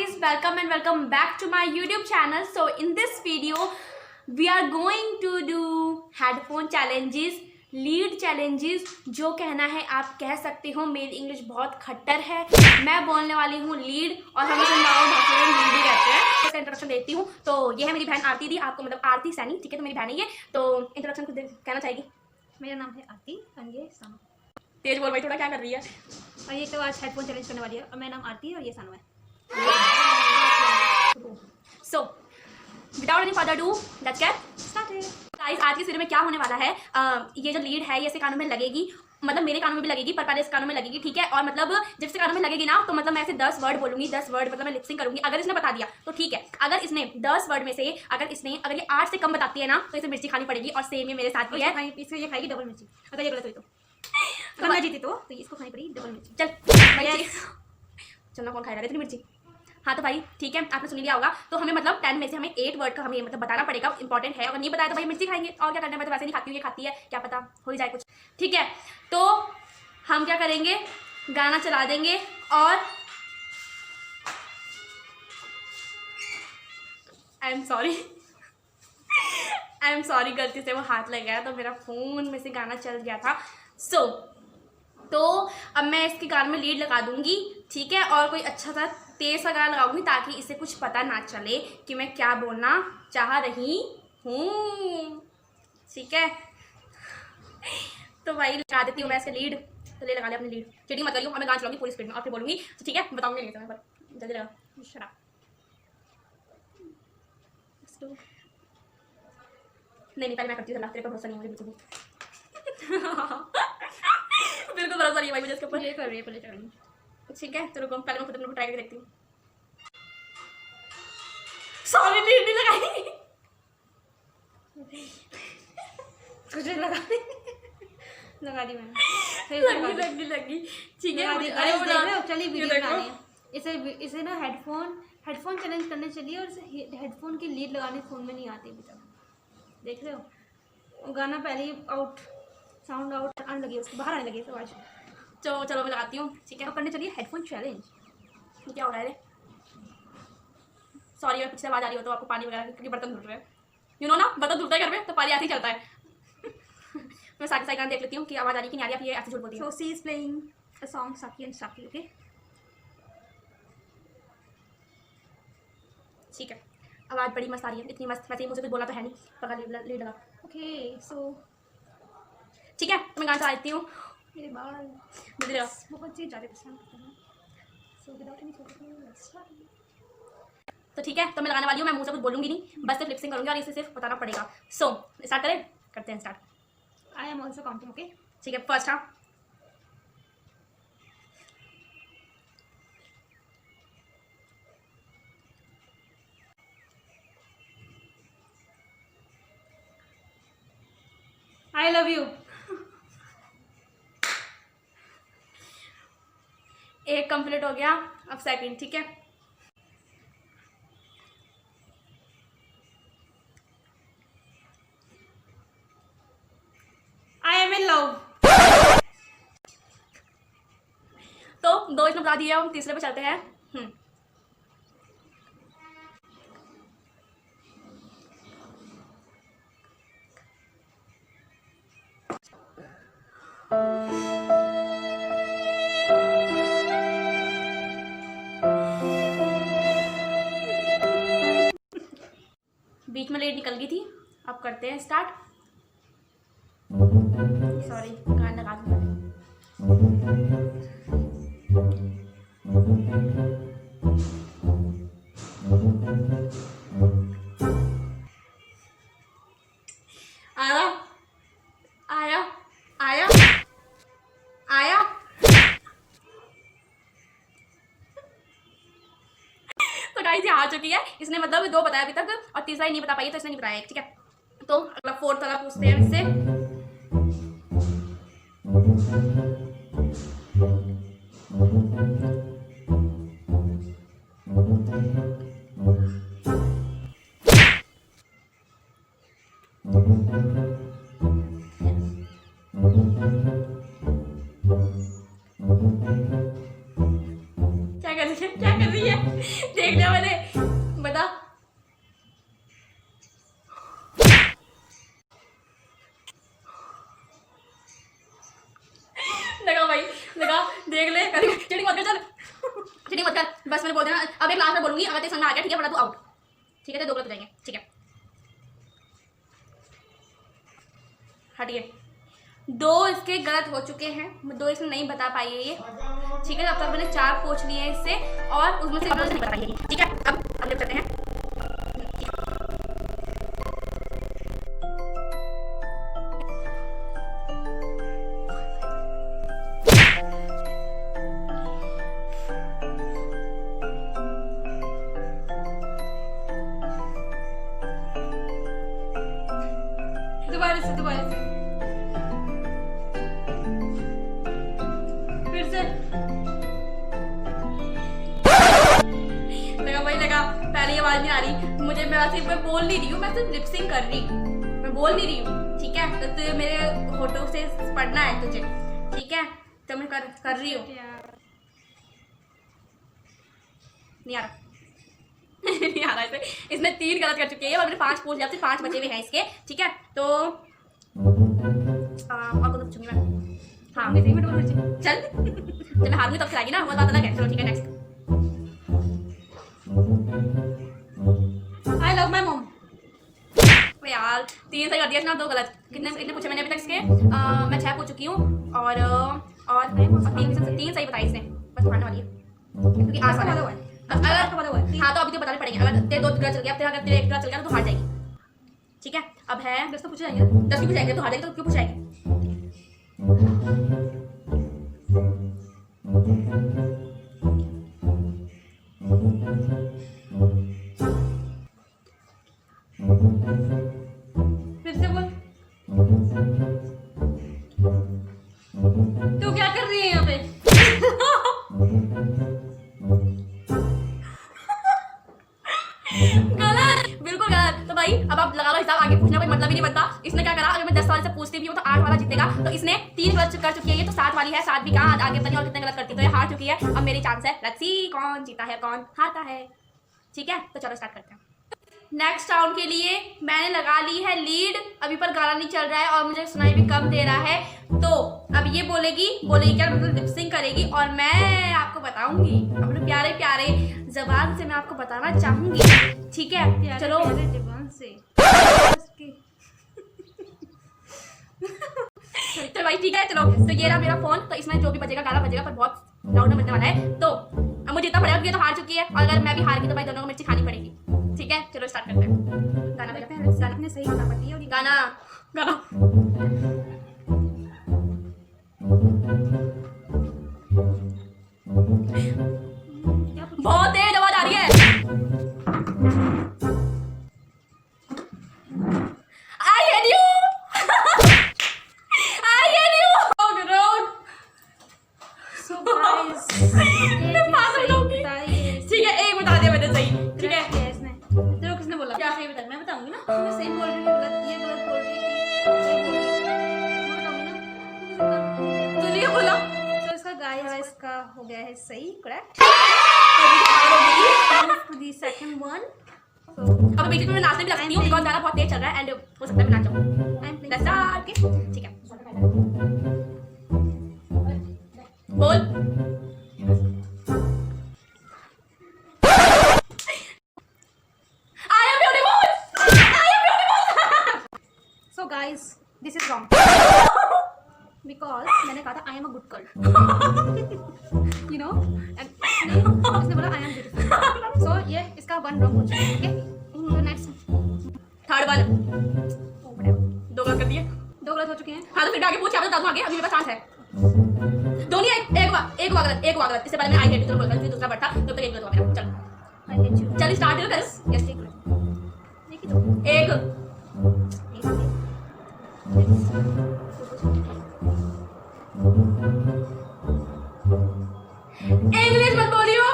guys, welcome and welcome back to my YouTube channel. So in this video we are going to do headphone challenges, lead challenges. जो कहना है आप कह सकते हो, मेरी इंग्लिश बहुत खट्टर है। मैं बोलने वाली हूँ लीड और हम इसे लीड ही कहते हैं। इसका इंट्रोडक्शन देती हूँ। तो ये है मेरी बहन आरती दी, आपको मतलब आरती सैनी, ठीक है, तो मेरी बहन है ये। तो इंट्रोडक्शन कुछ कहना चाहेगी? मेरा नाम है आरती और ये सानू। तेज बोल भाई, थोड़ा क्या कर रही है। और ये तो आज हेडफोन चैलेंज करने वाली है और मेरा नाम आरती है और ये सानू है। So without any further ado, let's get started. Guys, आज की वीडियो में क्या होने वाला है, ये जो लीड है ये इसके कानों में लगेगी, मतलब मेरे कानों में भी लगेगी, पर पहले इस कानों में लगेगी, ठीक है। और मतलब जब इसके कानों में लगेगी ना, तो मतलब मैं ऐसे 10 वर्ड बोलूंगी, 10 वर्ड मतलब मैं लिपसिंग करूंगी। अगर इसने बता दिया तो ठीक है, अगर इसने 10 वर्ड में से अगर ये 8 से कम बताती है ना, तो इसे मिर्ची खानी पड़ेगी। और सेम ये मेरे साथ भी है, इसको ये खाएगी डबल मिर्ची। अगर ये गलत हुई तो अगर मैं जीती तो इसको खानी पड़ेगी डबल मिर्ची। चलना कौन खाएगा इतनी मिर्ची। हाँ तो भाई ठीक है, आपने सुन लिया होगा। तो हमें मतलब 10 में से हमें 8 वर्ड का हमें मतलब बताना पड़ेगा, इंपॉर्टेंट है। अगर नहीं बताया तो भाई मिर्ची खाएंगे, और क्या करना है। मैं तो वैसे नहीं खाती हूँ, ये खाती है, क्या पता हो ही जाए कुछ, ठीक है। तो हम क्या करेंगे, गाना चला देंगे और आई एम सॉरी गलती से वो हाथ लग गया, तो मेरा फ़ोन में से गाना चल गया था। तो अब मैं इसके गाने में लीड लगा दूंगी, ठीक है। और कोई अच्छा सा तेज सा गाना लगाऊंगी ताकि इसे कुछ पता ना चले कि मैं क्या बोलना चाह रही हूँ, ठीक है। तो भाई लगा देती हूँ मैं इसके लीड। तो ले लगा ले अपनी लीड, चीटिंग मत करियो। और मैं गाना चलाऊंगी पूरी स्पीड में और फिर बोलूँगी, तो ठीक है, बताऊँगी नहीं समय पर। जल्दी लगा, शराब नहीं पहले मैं करती हूँ। तेरे पर भरोसा नहीं मुझे बिल्कुल बिल्कुल भरोसा नहीं भाई मुझे इसके ऊपर। ये कर रही है पहले चढ़नी, ठीक है। तो रुको, पहले मैं खुद अपने को ट्राई करके देखती हूँ। सॉरी लीड नहीं लगाई, कुछ लगा दी मैंने। लगी ठीक है। अरे चलिए वीडियो बनानी है। इसे ना हेडफोन चैलेंज करने चलिए और इसे हेडफोन की लीड लगाने फ़ोन में नहीं आती अभी तक, देख रहे हो। गाना पहले ही साउंड आउट आने लगी, उसको बाहर आने लगी तो आज। चलो मैं लगाती हूँ, ठीक है। तो करने चलिए हेडफोन चैलेंज। क्या हो रहा है? सॉरी अगर पीछे आवाज़ आ रही हो तो आपको पानी वगैरह, क्योंकि बर्तन धुल रहे हैं, यू नो ना, बर्तन धुलता है घर में तो पानी ऐसे ही चलता है। मैं साथ गाना देख लेती हूँ कि आवाज़ आ रही कि नहीं आ रही। आप ये ऐसे झूठ बोलती है। सो सी इज प्लेइंग अ सॉन्ग साकी एंड साकी, ओके, ठीक है। आवाज़ बड़ी मस्त आ रही है, इतनी मस्त। वैसे ही मुझे कुछ बोला तो है नहीं, पका लीड लगा, ओके। सो ठीक है। तो मैं गाना चला देती हूँ। मेरे बाल बहुत चीज ज़्यादा पसंद करते हैं। सो विदाउट एनी तो ठीक है, तो मैं लगाने वाली हूँ। मैं मुंह से कुछ बोलूँगी नहीं, बस सिर्फ लिपसिंग करूँगी और इसे सिर्फ बताना पड़ेगा। सो स्टार्ट करें, करते हैं start. I am also counting, okay, ठीक है। फर्स्ट, हाँ, आई लव यू। एक कंप्लीट हो गया, अब सेकंड, ठीक है। I am in love. तो 2 इसमें बता दिए, हम तीसरे पे चलते हैं। बीच में लेट निकल गई थी। अब करते हैं स्टार्ट। सॉरी, गाना लगा दूँ। आया तो गाइस ये आ चुकी है। इसने मतलब 2 बताया अभी तक और तीसरा ही नहीं बता पाई, तो इसने नहीं बताया, ठीक है। तो अगला 4th वाला पूछते हैं इससे। क्या कर रही है, क्या कर रही है, देख लिया मैंने, बता। लगा भाई, लगा, देख ले, चीटिंग मत कर, चल चीटिंग मत कर, बस मैंने बोल दिया ना। अब एक लास्ट में बोलूंगी, अगर तेरे समझ में आ गया ठीक है, वरना तू आउट, ठीक है, तो 2 गलत हो जाएंगे, ठीक है। हटिए, 2 इसके गलत हो चुके हैं, 2 इसने नहीं बता पाई है ये, ठीक है। अब तक मैंने 4 पूछ लिए हैं इससे, और उसमें से नहीं बता पाई है, ठीक है। अब अगले करते हैं। दोबारा से फिर से। लगा भाई, लगा, पहली आवाज नहीं आ रही मुझे, मैं बोल नहीं रही हूँ, मैं सिर्फ लिपसिंग कर रही हूँ, मैं बोल नहीं रही हूँ, ठीक है। तो तुझे मेरे होठों से पढ़ना है तुझे, ठीक है, तो मैं कर रही हूँ। नहीं आ रहा नहीं आ रहा इसे, इसने 3 गलत कर चुकी है और मैंने 5 पूछ लिया, 5 बचे हुए हैं इसके, ठीक है। तो और कौन पूछूंगी मैं? हाँ मैं में डबल चल जब मैं हारूंगी तब खिलाएगी ना, वो बात अलग है। चलो ठीक है, नेक्स्ट। आई लव माई मोम। यार 3 सही कर दिया ना, 2 गलत। कितने पूछे मैंने अभी तक इसके? मैं 6 पूछ चुकी हूँ, और 3 सही बताई इसने, बस खाने वाली है क्योंकि आज वाला हुआ है। अगर हाँ तो अभी तो बताने पड़ेंगे, अगर तेरे 2 गलत चल गया, अगर तेरे 1 गलत चल गया तो हार जाएगी, ठीक है। अब है 10 तो पूछे जाएंगे, 10 भी पूछाएंगे तो हार जाएगी, तो क्यों पूछाएंगे? फिर से बोल, तू क्या कर रही है यहाँ पे? गलत, बिल्कुल गलत। तो भाई अब आप लगा लो हिसाब, आगे पूछना कोई मतलब ही नहीं बनता। इसने क्या करा, अगर मैं 10 सवाल से पूछती भी हूँ तो 8 वाला जीतेगा, तो इसने 3 गलत कर चुकी है ये, तो 7 वाली है, 7 भी कहाँ आगे पता नहीं और कितने गलत करती, तो ये हार चुकी है। अब मेरी चांस है, लेट्स सी कौन जीता है कौन हारता है, ठीक है। तो चलो स्टार्ट करते हैं। नेक्स्ट राउंड के लिए मैंने लगा ली है लीड, अभी पर गाना नहीं चल रहा है और मुझे सुनाई भी कम दे रहा है, तो अब ये बोलेगी क्या, मतलब लिपसिंग करेगी और मैं आपको बताऊंगी अपने प्यारे प्यारे जबान से, मैं आपको बताना चाहूंगी, ठीक है। चलो जबान से चलो भाई ठीक है, चलो। तो ये रहा मेरा फोन, तो इसमें जो भी बजेगा गाना बजेगा, पर बहुत लाउड में बजने वाला है, तो अब मुझे इतना पड़ेगा क्योंकि ये तो हार चुकी है, और अगर मैं भी हार गई तो भाई दोनों को मिर्ची खानी पड़ेगी, ठीक है। चलो स्टार्ट करते हैं। गाना बजाते हैं, गाना अपने सही बता पाती है, और गाना बहुत तेज आवाज आ रही है। I hate you. I hate you. Road. So guys, ठीक है, एक बता दिया मैंने सही, ठीक है। इसने तेरे को किसने बोला? क्या सही बता, मैं बताऊंगी ना। मैं सही बोल रही हूँ, गलत ये गलत बोल रही है, सही बोल रही है, मैं बताऊंगी ना। तूने क्या बोला? तो इसका गाइस का हो गया है सही, करेक्ट। The second one. अब बीच में मैं नाचने भी लगती हूँ बिकॉज़ गाना बहुत तेज चल रहा है एंड हो सकता है मैं नाच जाऊँ। Let's start, okay? ठीक है, बोल। I am beautiful. I am beautiful. So guys, this is wrong because मैंने कहा था I am a good girl, you know, and इसने बोला I am beautiful, so ये इसका 1 wrong हो चुका है, okay? So next third one 2 गलत कर दिए, 2 गलत हो चुके हैं। हाँ तो फिर आगे पूछ, आप बता दूँ आगे, अभी मेरे पास चांस है। दोनों एक हुआ गलत, इससे पहले मैं आई हेट यू बोल रहा था, दूसरा बढ़ता तो एक गलत हुआ मेरा। चल I hate you। चल स्टार्ट करो कर, यस ठीक देखी तो एक इंग्लिश मत बोलियो,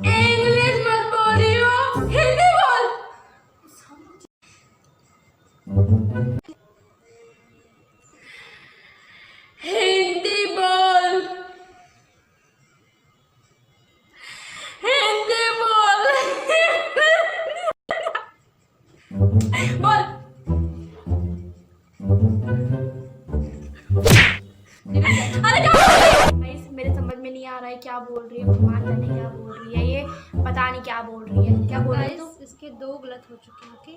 इंग्लिश मत बोलियो, हिंदी बोल। हिंदी बोल, भगवान जाने क्या बोल रही है ये, पता नहीं क्या बोल रही है। क्या बोल रही है गाइस तू? इसके 2 गलत हो चुके हैं। Okay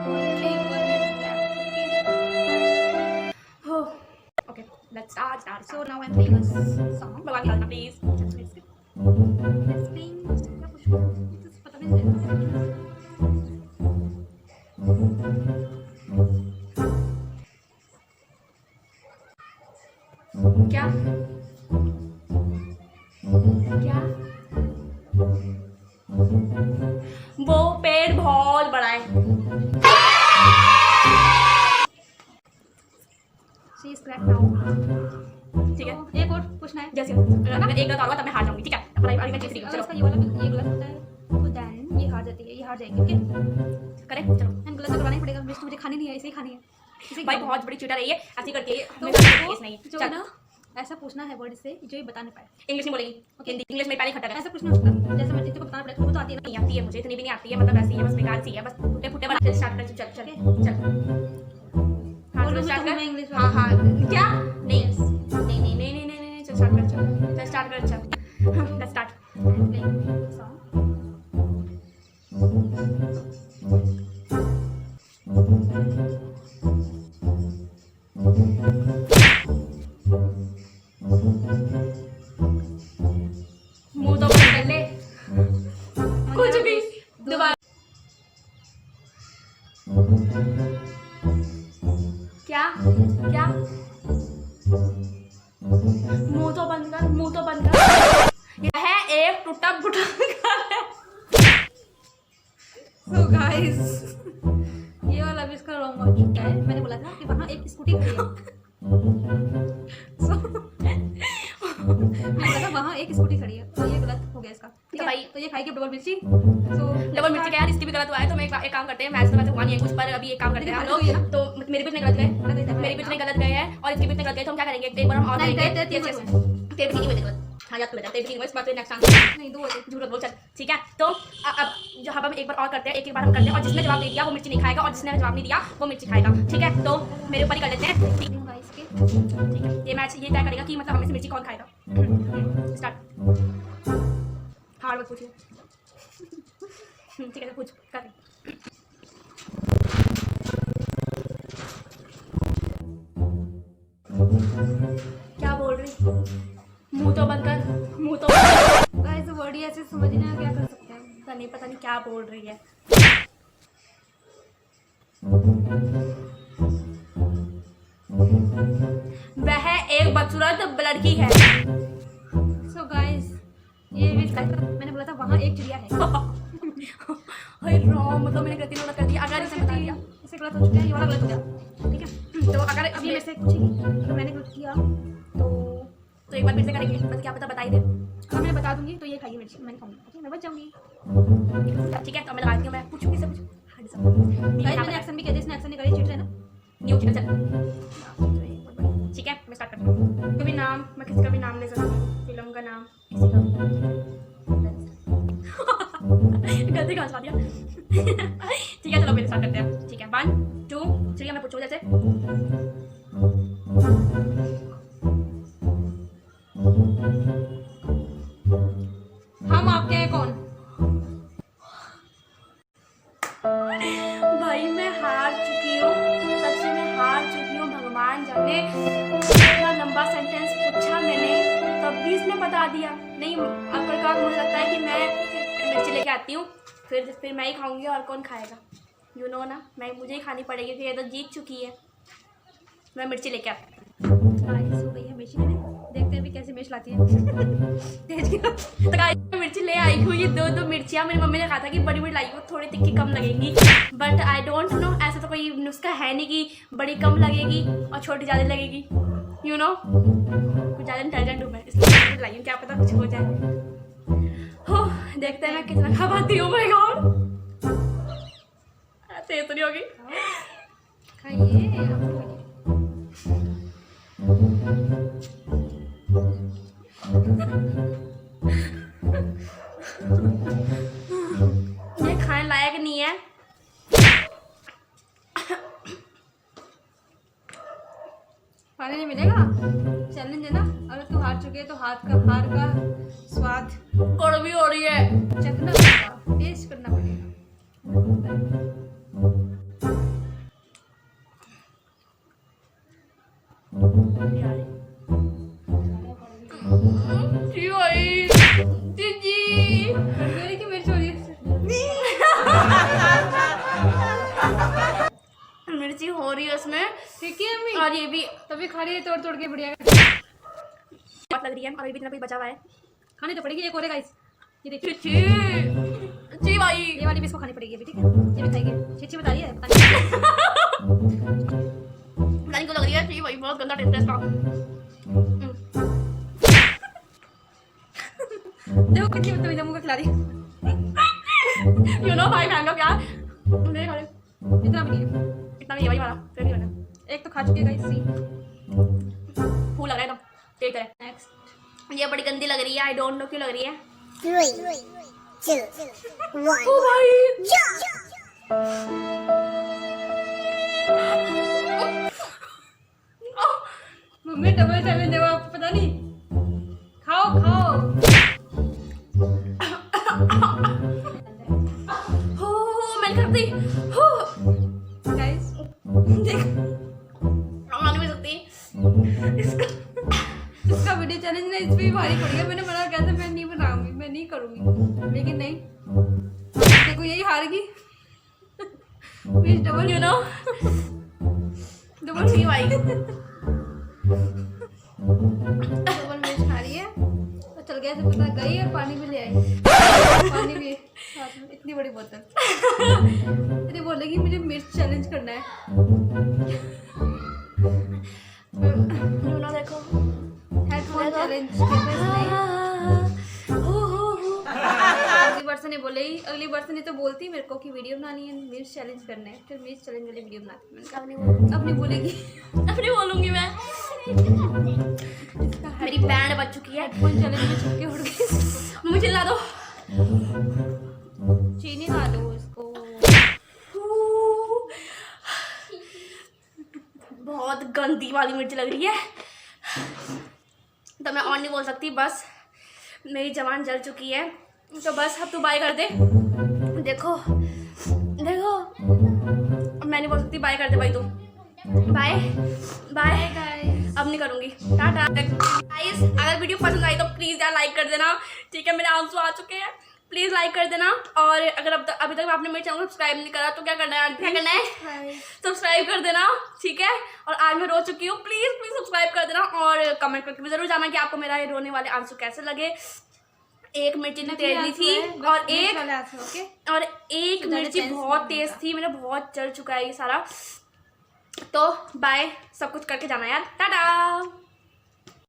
only one is left. हो okay let's start. So now I am playing a song. भगवान की आज्ञा प्लीज। लेट्स प्लेइंग क्या पूछूं, मुझे तो पता भी नहीं चलता। क्या क्या वो पेड़ बहुत बड़ा है। She is correct now. ठीक है एक और पूछना है। जैसे अगर एक गलत होगा तब मैं हार जाऊंगी। ठीक है अब मैं जीत रही हूँ। अगर चलो इसका ये वाला ये गलत होता है तो देन ये हार जाती है, ये हार जाएगी। ओके करें चलो। एंड गलत तो करवाना ही पड़ेगा, मिर्च तो मुझे खानी नहीं है, इसे ही खानी है, इसे ही भाई खानी है। बहुत बड़ी चीटर है ये, ऐसी करती है तो हमेशा केस नहीं जो चल। ना ऐसा पूछना है वर्ड से जो ये बता नहीं पाए। इंग्लिश में बोलेंगी। हिंदी इंग्लिश में पहले खट्टा है। ऐसा कुछ नहीं होता, जैसे मर्जी को बताना पड़ेगा, वो तो आती है ना। नहीं आती है मुझे, इतनी भी नहीं आती है, मतलब ऐसी है बस बेकार सी है, बस फुटे फुटे बना के स्टार्ट कर। चल चल चल हाँ चलो स्टार्ट कर। मैं इंग्लिश हाँ हाँ क्या नहीं नहीं नहीं नहीं नहीं नहीं नहीं चल स्टार्ट कर। चल स्टार्ट कर। चल लेट्स स्टार्ट। Playing song. मुंह तो बंद कर ले कुछ भी दोबारा। क्या क्या मुंह तो बंद कर, मुंह तो बंद कर। यह है एक टूटा फूटा घर है। सो गाइस ये वाला भी इसका रॉन्ग हो चुका है। मैंने बोला था कि वहाँ एक स्कूटी खड़ी है। So, मैंने बोला था वहाँ एक स्कूटी खड़ी है, तो ये गलत हो गया इसका। ठीक तो है भाई तो ये खाएगी डबल मिर्ची। सो डबल मिर्ची का यार इसकी भी गलत हुआ है, तो मैं एक काम करते हैं। मैच तो वैसे हुआ नहीं है कुछ, पर अभी एक काम करते हैं हम लोग। तो मेरे भी इतने गलत गए, मेरे भी इतने गलत गए हैं और इसके भी इतने गलत गए, तो हम क्या करेंगे एक बार हम और नहीं, करेंगे। तेरे तेरे तीन भी नहीं हुए थे गलत। हाँ याद बता, तेरे भी नहीं हुए, इस बार नेक्स्ट आंसर नहीं, 2 होते। झूठ बोल। चल ठीक है तो अब जो हम एक बार और करते हैं, एक बार हम करते हैं, और जिसने जवाब दे दिया वो मिर्ची नहीं खाएगा, और जिसने जवाब नहीं दिया वो मिर्ची खाएगा। ठीक है तो मेरे ऊपर ही कर लेते हैं। ठीक गाइस के है ये मैच ये तय करेगा कि मतलब हमें से मिर्ची कौन खाएगा। स्टार्ट। हार्ड मत पूछिए। ठीक है तो पूछ कर। क्या बोल रही? मुंह तो बंद कर, मुंह तो बंद कर। गाइस वर्ड ही ऐसे समझ नहीं आ क्या कर सकते हैं। पता नहीं क्या बोल रही है। वह एक बदसूरत लड़की है। सो गाइस ये भी मैंने बोला था वहाँ एक चिड़िया है। हाय राम, मतलब मैंने गलती नोट कर दिया। अगर इसे बता दिया इसे गलत हो चुका है, ये वाला गलत हो गया। ठीक है तो अगर अभी मेरे से पूछेगी अगर मैंने गलत किया तो एक बार फिर से करेंगे, बस क्या पता बता ही दे। अगर मैं बता दूंगी तो ये खाएगी मिर्ची, मैं खाऊंगी। ओके मैं बच जाऊंगी। ठीक है तो मैं लगाती हूँ, मैं पूछूंगी से पूछ। गाइस मैंने एक्शन भी किया, जिसने एक्शन नहीं करी चीट है ना। न्यू चल ठीक है मैं स्टार्ट करती हूँ। कभी नाम मैं किसी का भी नाम ले सकती हूँ, फिल्म का नाम किसी का गलती कहाँ से दिया। ठीक है चलो फिर स्टार्ट करते हैं। ठीक है 1 2 3 मैं पूछूँ जैसे। हम आपके हैं कौन? भाई मैं हार चुकी हूँ, सच में हार चुकी हूँ। भगवान जाने इतना लंबा सेंटेंस पूछा मैंने, तब भी इसने बता दिया। नहीं आखिरकार मुझे लगता है कि मैं मिर्ची लेके आती हूँ, फिर मैं ही खाऊंगी और कौन खाएगा। यू नो ना मुझे ही खानी पड़ेगी क्योंकि ये तो जीत चुकी है। मैं मिर्ची लेके आती हूँ। गाइस हो गई है मिर्ची लेने, देखते हैं अभी कैसे मिर्च लाती है। तेज की तो गाइस मैं मिर्ची ले आई हूँ, ये 2 मिर्चियाँ। मेरी मम्मी ने कहा था कि बड़ी बड़ी लाई हो, थोड़ी तिक्की कम लगेंगी, बट आई डोंट नो, ऐसा तो कोई नुस्खा है नहीं कि बड़ी कम लगेगी और छोटी ज़्यादा लगेगी। यू नो कुछ ज़्यादा इंटेलिजेंट हूँ मैं, इसलिए लाई हूँ, क्या पता कुछ हो जाए। हो देखते हैं मैं कितना खा पाती हूँ। माय गॉड ऐसे तो नहीं होगी। खाइए आप लोग खाइए। ये खाने लायक नहीं है। खाने नहीं मिलेगा, चैलेंज है ना। अगर तू हार चुके तो हार का स्वाद कड़वी हो रही है। चखना पड़ेगा, टेस्ट करना पड़ेगा। जी भाई, जी मेरी की मिर्च हो रही है। मिर्ची हो रही है उसमें, ठीक है अम्मी, और ये भी तभी खा रही है तोड़ तोड़ के बढ़िया। बहुत लग रही है, और अभी भी इतना कुछ बचा हुआ है। खानी तो पड़ेगी, एक और है गाइस, ये देखिए। जी भाई, ये वाली भी इसको खानी पड़ेगी अभी, ठीक है। ये भी खाएंगे, छिछी बता रही है, पता नहीं। पता नहीं क्यों लग रही है। जी भाई, बहुत गंदा टेस्ट है इसका। देखो कितनी बदतमीज मुंह का खिला रही है। यू नो भाई बहन का प्यार। नहीं खा रहे, इतना भी नहीं है, इतना नहीं है भाई हमारा, फिर नहीं बना। एक तो खा चुके हैं गाइस। सी फूल लग रहा है एकदम, ठीक है। नेक्स्ट, ये बड़ी गंदी लग रही है, आई डोंट नो क्यों लग रही है। 3, 2, 1. ओ भाई, मम्मी डबल चैलेंज है वो, आपको पता नहीं। खाओ खाओ। हो मैं कर दी, हो गाइस देख, मान भी सकती इसका वीडियो चैलेंज ना इस पे भी भारी पड़ गया। मैंने मना किया था मैं नहीं बनाऊंगी, मैं नहीं करूंगी, लेकिन नहीं, देखो यही हारेगी। Please double, you know. Double जी भाई, डबल मिर्च खा रही है तो चल गया से पता गई, और पानी भी ले आई, पानी भी साथ में, इतनी बड़ी बोतल। अरे बोलेगी मुझे मिर्च चैलेंज करना है। यू नो देखो, हेडफोन चैलेंज अगली बार से नहीं बोलेगी, अगली बार से नहीं तो बोलती मेरे को कि वीडियो बनानी है, मिर्च चैलेंज करना है, फिर मिर्च चैलेंज वाली वीडियो बनाती। मैंने कहा अब नहीं बोलेगी, अपनी बोलूंगी मैं। मेरी बैंड बच चुकी है। हेडफोन चैलेंज में छक्के उड़ गए। मुझे ला दो। चीनी खा दो इसको। बहुत गंदी वाली मिर्च लग रही है, तो मैं और नहीं बोल सकती, बस मेरी जवान जल चुकी है। तो बस अब तू बाय कर दे। देखो देखो, अब मैं नहीं बोल सकती, बाय कर दे भाई तू। बाय बाय गाइस, अब नहीं करूँगी, टाटा। गाइस, अगर वीडियो पसंद आई तो प्लीज़ यार लाइक कर देना, ठीक है। मेरे आंसू आ चुके हैं, प्लीज़ लाइक कर देना। और अगर अभी तक आपने मेरे चैनल को सब्सक्राइब नहीं करा तो क्या करना है, क्या करना है, सब्सक्राइब कर देना, ठीक है। और आज मैं रो चुकी हूँ, प्लीज़ प्लीज़ सब्सक्राइब कर देना, और कमेंट करके भी ज़रूर जाना कि आपको मेरा ये रोने वाले आंसू कैसे लगे। एक मिर्ची इतनी तेज नहीं थी, और एक मिर्ची बहुत तेज थी, मेरा बहुत जल चुका है ये सारा। तो बाय, सब कुछ करके जाना यार, टाटा।